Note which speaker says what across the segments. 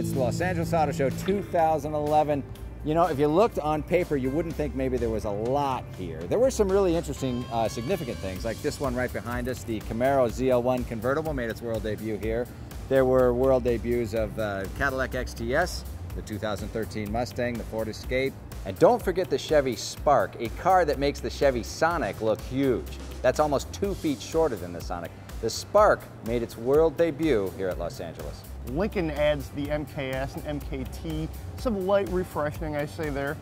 Speaker 1: It's the Los Angeles Auto Show 2011. You know, if you looked on paper, you wouldn't think maybe there was a lot here. There were some really interesting, significant things, like this one right behind us, the Camaro ZL1 convertible made its world debut here. There were world debuts of Cadillac XTS, the 2013 Mustang, the Ford Escape, and don't forget the Chevy Spark, a car that makes the Chevy Sonic look huge. That's almost 2 feet shorter than the Sonic. The Spark made its world debut here at Los Angeles.
Speaker 2: Lincoln adds the MKS and MKT, some light refreshing, I say there.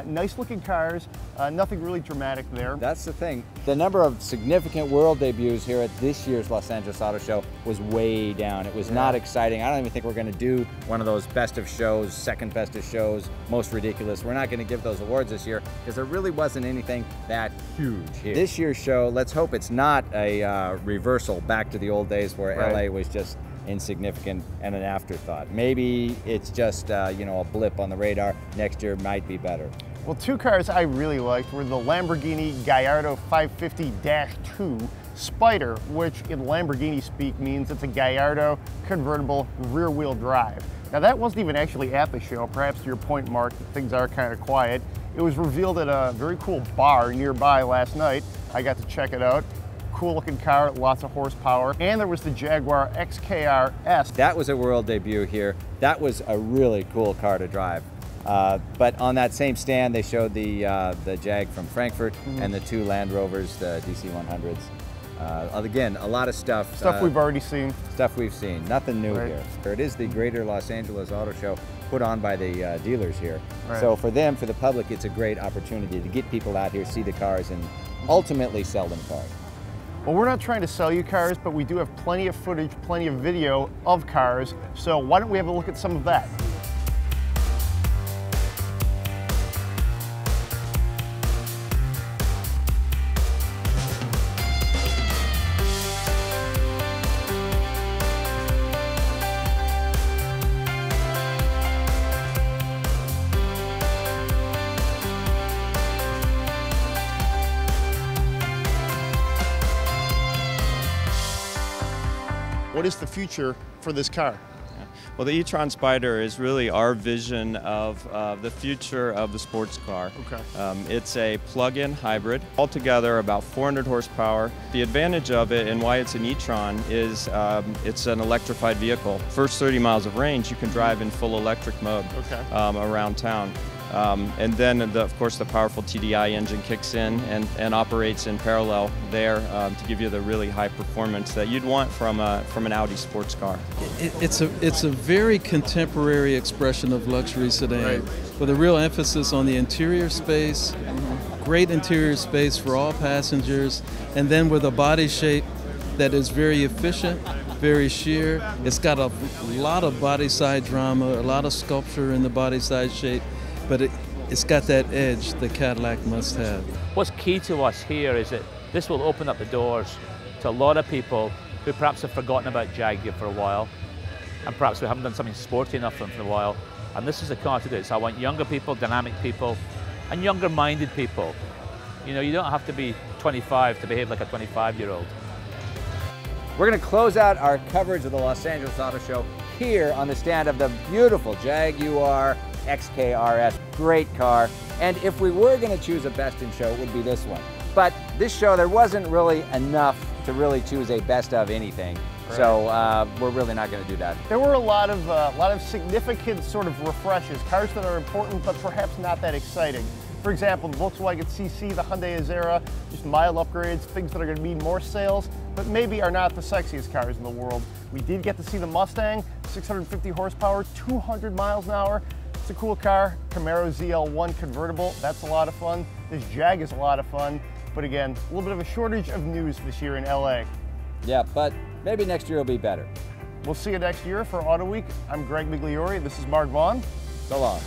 Speaker 2: Nice looking cars, nothing really dramatic there.
Speaker 1: That's the thing. The number of significant world debuts here at this year's Los Angeles Auto Show was way down. It was not exciting. I don't even think we're going to do one of those best of shows, second best of shows, most ridiculous. We're not going to give those awards this year because there really wasn't anything that huge here. This year's show, let's hope it's not a reversal back to the old days where LA was just insignificant and an afterthought. Maybe it's just you know, a blip on the radar. Next year might be better.
Speaker 2: Well, 2 cars I really liked were the Lamborghini Gallardo 550-2 Spider, which in Lamborghini speak means it's a Gallardo convertible rear-wheel drive. Now that wasn't even actually at the show, perhaps to your point, Mark, that things are kind of quiet. It was revealed at a very cool bar nearby last night. I got to check it out. Cool looking car, lots of horsepower. And there was the Jaguar XKR S.
Speaker 1: That was a world debut here. That was a really cool car to drive. But on that same stand, they showed the Jag from Frankfurt and the 2 Land Rovers, the DC100s. Again, a lot of stuff.
Speaker 2: Stuff we've already seen.
Speaker 1: Stuff we've seen. Nothing new here. It is the Greater Los Angeles Auto Show put on by the dealers here. So for them, for the public, it's a great opportunity to get people out here, see the cars, and ultimately sell them cars.
Speaker 2: Well, we're not trying to sell you cars, but we do have plenty of footage, plenty of video of cars. So why don't we have a look at some of that? What is the future for this car?
Speaker 3: Well, the e-tron Spider is really our vision of the future of the sports car. It's a plug-in hybrid, altogether about 400 horsepower. The advantage of it and why it's an e-tron is it's an electrified vehicle. First 30 miles of range you can drive in full electric mode around town. And then, of course, the powerful TDI engine kicks in and operates in parallel there to give you the really high performance that you'd want from an Audi sports car.
Speaker 4: It's a very contemporary expression of luxury sedan, with a real emphasis on the interior space, great interior space for all passengers, and then with a body shape that is very efficient, very sheer. It's got a lot of body side drama, a lot of sculpture in the body side shape, but it's got that edge the Cadillac must have.
Speaker 5: What's key to us here is that this will open up the doors to a lot of people who perhaps have forgotten about Jaguar for a while, and perhaps we haven't done something sporty enough for them for a while. And this is the car to do it. So I want younger people, dynamic people, and younger-minded people. You know, you don't have to be 25 to behave like a 25-year-old.
Speaker 1: We're going to close out our coverage of the Los Angeles Auto Show here on the stand of the beautiful Jaguar XKRS, great car. And if we were going to choose a best in show, it would be this one. But this show, there wasn't really enough to really choose a best of anything. So we're really not going to do that.
Speaker 2: There were a lot of significant sort of refreshes, cars that are important but perhaps not that exciting. For example, the Volkswagen CC, the Hyundai Azera, just mild upgrades, things that are going to mean more sales, but maybe are not the sexiest cars in the world. We did get to see the Mustang, 650 horsepower, 200 miles an hour. It's a cool car. Camaro ZL1 convertible, that's a lot of fun. This Jag is a lot of fun, but again, a little bit of a shortage of news this year in LA.
Speaker 1: Yeah, but maybe next year will be better.
Speaker 2: We'll see you next year for Auto Week. I'm Greg Migliore. This is Mark Vaughn.
Speaker 1: So long.